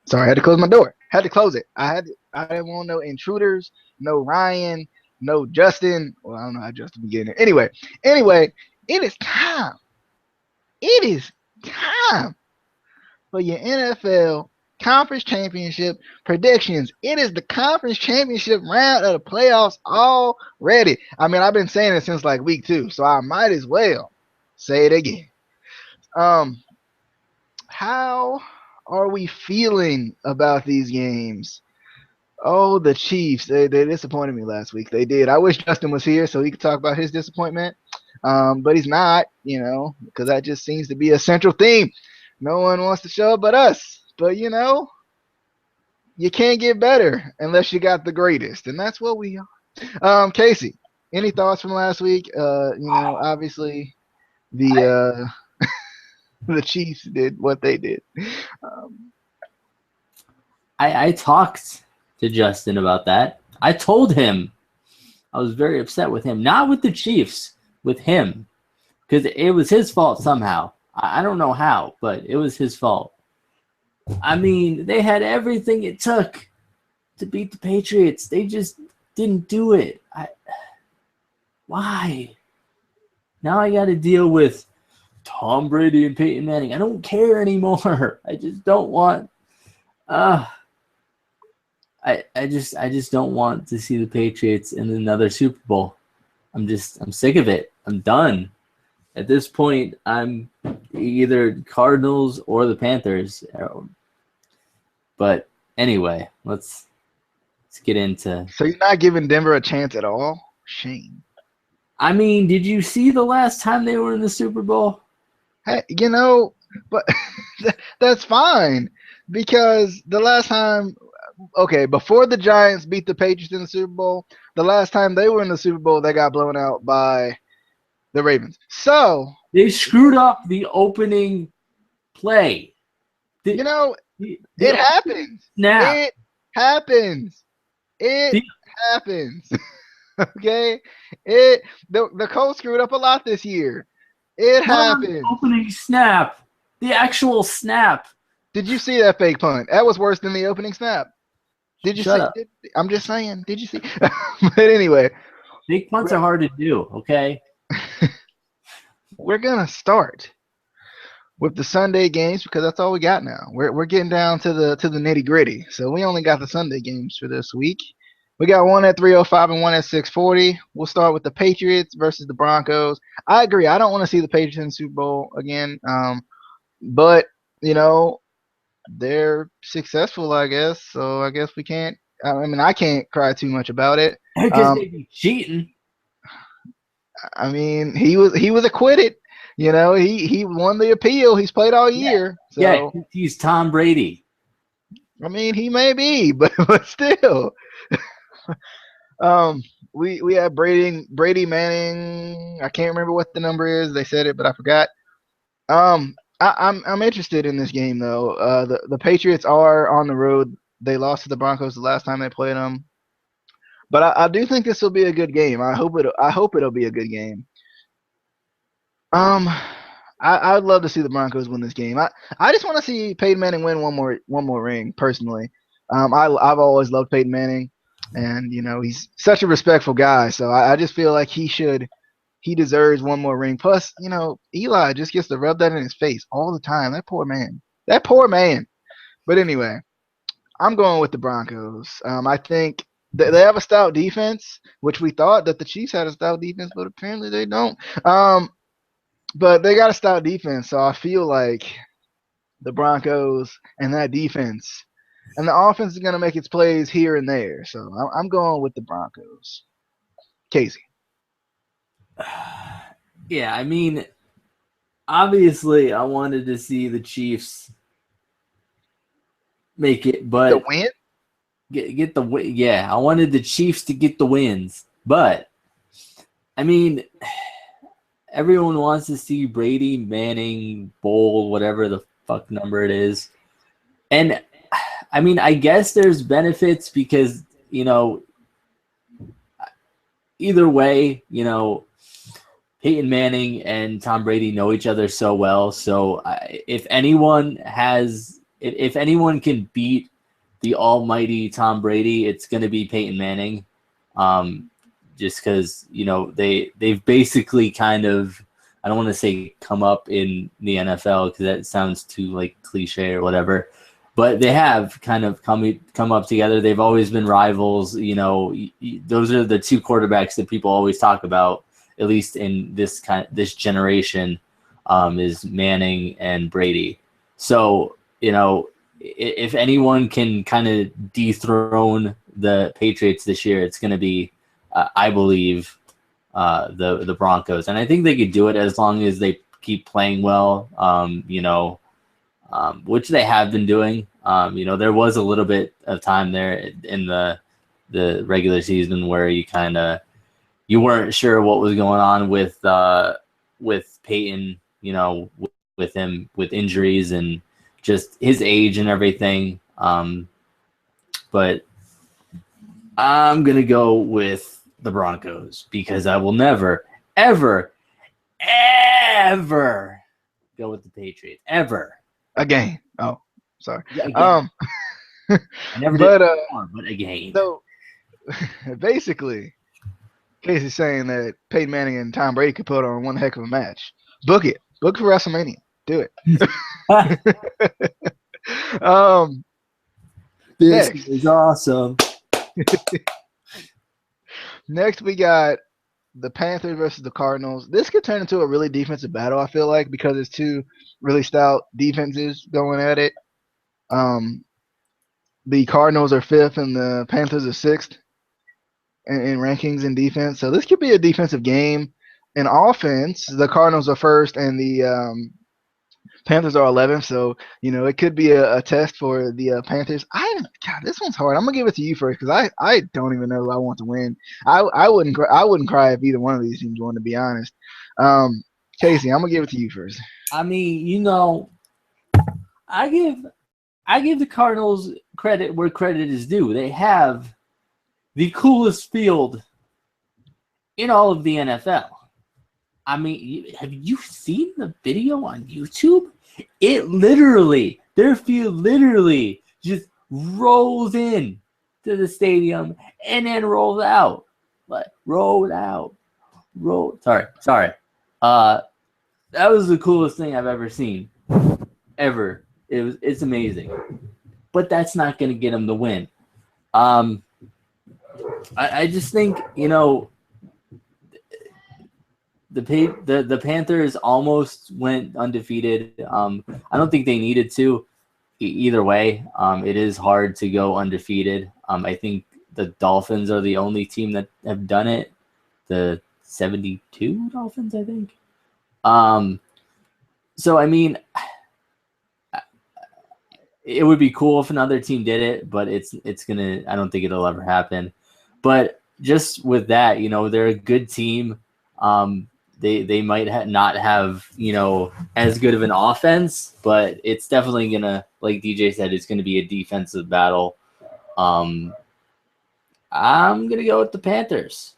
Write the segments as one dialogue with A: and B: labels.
A: Sorry, I had to close my door. Had to close it. I didn't want no intruders, no Ryan, no Justin. Well, I don't know how Justin began it. Anyway, it is time. It is time for your NFL conference championship predictions. It is the conference championship round of the playoffs already. I mean, I've been saying it since like week 2, so I might as well say it again. Um, how are we feeling about these games? Oh, the Chiefs. They disappointed me last week. They did. I wish Justin was here so he could talk about his disappointment. But he's not, because that just seems to be a central theme. No one wants to show up but us. But, you can't get better unless you got the greatest. And that's what we are. Casey, any thoughts from last week? Obviously the the Chiefs did what they did.
B: I talked to Justin about that. I told him I was very upset with him, not with the Chiefs, with him, because it was his fault somehow. I don't know how, but it was his fault. I mean, they had everything it took to beat the Patriots. They just didn't do it. Why? Now I got to deal with Tom Brady and Peyton Manning. I don't care anymore. I just don't want. I just don't want to see the Patriots in another Super Bowl. I'm sick of it. I'm done. At this point, I'm either Cardinals or the Panthers. But anyway, let's get into.
A: So you're not giving Denver a chance at all? Shame.
B: I mean, did you see the last time they were in the Super Bowl?
A: Hey, but that's fine because the last time, okay, before the Giants beat the Patriots in the Super Bowl, the last time they were in the Super Bowl, they got blown out by the Ravens. So
B: they screwed up the opening play.
A: It happens.
B: Snap.
A: It happens. It happens. Okay? The Colts screwed up a lot this year. It happens.
B: Opening snap. The actual snap.
A: Did you see that fake punt? That was worse than the opening snap. Did you
B: Shut
A: see?
B: up.
A: I'm just saying. Did you see? But anyway.
B: Fake punts are hard to do, okay?
A: We're going to start with the Sunday games because that's all we got now. We're getting down to the nitty-gritty. So we only got the Sunday games for this week. We got one at 3:05 and one at 6:40. We'll start with the Patriots versus the Broncos. I agree. I don't want to see the Patriots in the Super Bowl again. But, they're successful, I guess. So I guess we can't. I mean, I can't cry too much about it.
B: Because they be cheating.
A: I mean, he was acquitted. He won the appeal. He's played all year. So.
B: Yeah, he's Tom Brady.
A: I mean, he may be, but still. We have Brady Manning. I can't remember what the number is. They said it, but I forgot. I'm interested in this game though. The Patriots are on the road. They lost to the Broncos the last time they played them, but I do think this will be a good game. I hope it'll be a good game. I'd love to see the Broncos win this game. I just want to see Peyton Manning win one more ring personally. I've always loved Peyton Manning, and he's such a respectful guy. So I just feel like he deserves one more ring. Plus, Eli just gets to rub that in his face all the time. That poor man. But anyway, I'm going with the Broncos. I think they have a stout defense, which we thought that the Chiefs had a stout defense, but apparently they don't. But they got a stout defense, so I feel like the Broncos and that defense and the offense is going to make its plays here and there. So I'm going with the Broncos. Casey.
B: Yeah, I mean, obviously I wanted to see the Chiefs make it, but
A: the win?
B: Get the win. Yeah, I wanted the Chiefs to get the wins, but I mean, everyone wants to see Brady, Manning, Bowl, whatever the fuck number it is. And I mean, I guess there's benefits because, either way, Peyton Manning and Tom Brady know each other so well. So if anyone has if anyone can beat the almighty Tom Brady, it's going to be Peyton Manning. Just because they've basically kind of, I don't want to say come up in the NFL because that sounds too like cliche or whatever, but they have kind of come up together. They've always been rivals. Those are the two quarterbacks that people always talk about, at least in this generation, is Manning and Brady. So if anyone can kind of dethrone the Patriots this year, it's going to be, I believe, the Broncos, and I think they could do it as long as they keep playing well. Which they have been doing. There was a little bit of time there in the regular season where you weren't sure what was going on with Peyton. With him with injuries and just his age and everything. But I'm gonna go with the Broncos because I will never, ever, ever go with the Patriots ever.
A: Again. Oh, sorry.
B: Yeah, again. I never
A: but
B: did before, but again.
A: So basically, Casey's saying that Peyton Manning and Tom Brady could put on one heck of a match. Book it. Book it for WrestleMania. Do it.
B: This
A: Next.
B: is awesome.
A: Next, we got the Panthers versus the Cardinals. This could turn into a really defensive battle, I feel like, because it's two really stout defenses going at it. The Cardinals are fifth and the Panthers are sixth in rankings in defense. So this could be a defensive game. In offense, the Cardinals are first and the Panthers are 11th. So, it could be a test for the Panthers. God, this one's hard. I'm going to give it to you first because I don't even know who I want to win. I wouldn't cry if either one of these teams won, to be honest. Casey, I'm going to give it to you first.
B: I mean, I give the Cardinals credit where credit is due. They have the coolest field in all of the NFL. I mean, have you seen the video on YouTube? Their field literally just rolls in to the stadium and then rolls out. Sorry. That was the coolest thing I've ever seen. Ever. It's amazing. But that's not going to get them the win. I just think, the Panthers almost went undefeated. I don't think they needed to. Either way, it is hard to go undefeated. I think the Dolphins are the only team that have done it. The 72 Dolphins, I think. So I mean, it would be cool if another team did it, but I don't think it'll ever happen. But just with that, they're a good team. They might not have, as good of an offense, but it's definitely gonna, like DJ said, it's gonna be a defensive battle. I'm gonna go with the Panthers.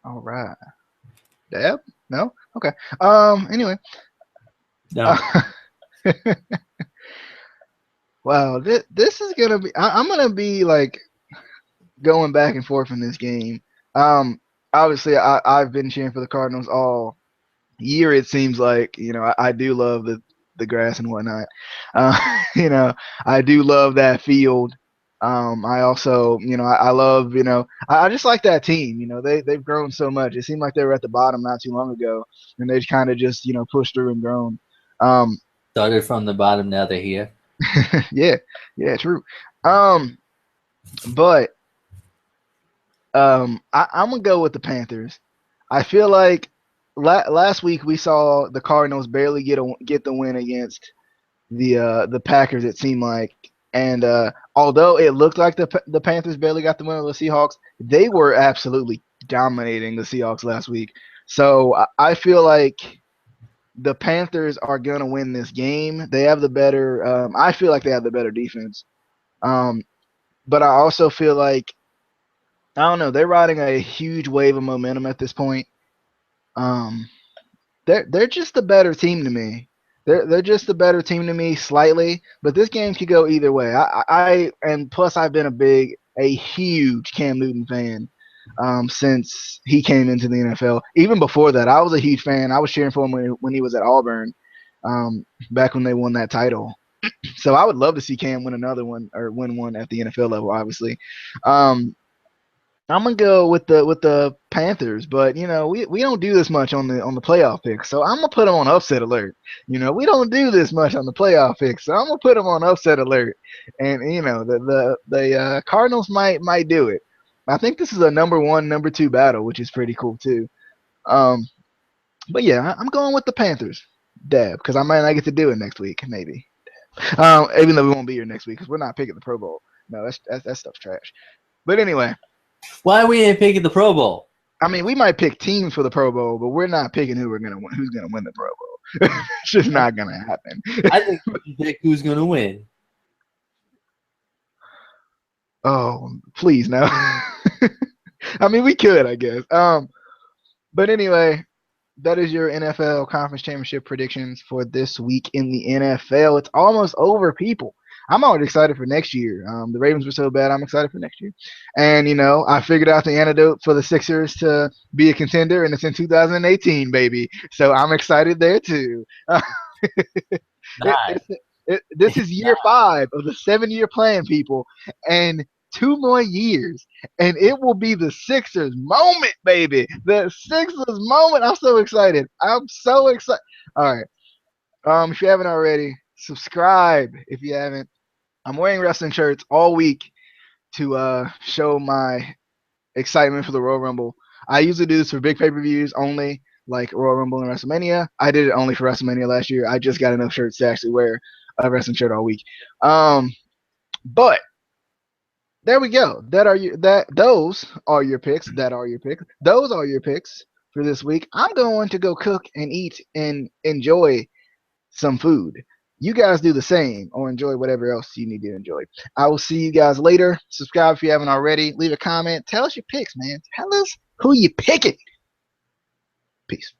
A: All right. Deb? No? Okay. Anyway.
B: No.
A: Wow, this is gonna be. I'm gonna be like going back and forth in this game. Obviously, I've been cheering for the Cardinals all year. It seems like I do love the grass and whatnot. I do love that field. I also, I love, I just like that team. They've grown so much. It seemed like they were at the bottom not too long ago, and they've kind of just, pushed through and grown.
B: Started from the bottom, now they're here.
A: Yeah, true. But I'm gonna go with the Panthers. I feel like last week we saw the Cardinals barely get the win against the Packers. It seemed like, and although it looked like the Panthers barely got the win over the Seahawks, they were absolutely dominating the Seahawks last week. So I feel like the Panthers are gonna win this game. They have the better. I feel like they have the better defense. But I also feel like I don't know. They're riding a huge wave of momentum at this point. They're just a better team to me. They're just a better team to me slightly, but this game could go either way. And plus I've been a huge Cam Newton fan since he came into the NFL. Even before that, I was a huge fan. I was cheering for him when he was at Auburn, back when they won that title. So I would love to see Cam win another one or win one at the NFL level, obviously. Um, I'm gonna go with the Panthers, but we don't do this much on the playoff picks, so I'm gonna put them on upset alert. We don't do this much on the playoff picks, so I'm gonna put them on upset alert. And the Cardinals might do it. I think this is a number one, number two battle, which is pretty cool too. Um, but yeah, I'm going with the Panthers, Dab, because I might not get to do it next week, maybe. Even though we won't be here next week because we're not picking the Pro Bowl. No, that stuff's trash. But anyway.
B: Why we ain't picking the Pro Bowl?
A: I mean, we might pick teams for the Pro Bowl, but we're not picking who's gonna win the Pro Bowl. It's just not gonna happen.
B: I think we should pick who's gonna win.
A: Oh, please no. I mean, we could, I guess. But anyway, that is your NFL Conference Championship predictions for this week in the NFL. It's almost over, people. I'm already excited for next year. The Ravens were so bad, I'm excited for next year. And, I figured out the antidote for the Sixers to be a contender, and it's in 2018, baby. So I'm excited there, too.
B: Nice.
A: This is year 5 of the 7-year plan, people. And 2 more years, and it will be the Sixers moment, baby. The Sixers moment. I'm so excited. I'm so excited. All right. If you haven't already, subscribe if you haven't. I'm wearing wrestling shirts all week to show my excitement for the Royal Rumble. I usually do this for big pay-per-views only, like Royal Rumble and WrestleMania. I did it only for WrestleMania last year. I just got enough shirts to actually wear a wrestling shirt all week. But there we go. Those are your picks. That are your picks. Those are your picks for this week. I'm going to go cook and eat and enjoy some food. You guys do the same or enjoy whatever else you need to enjoy. I will see you guys later. Subscribe if you haven't already. Leave a comment. Tell us your picks, man. Tell us who you picking. Peace.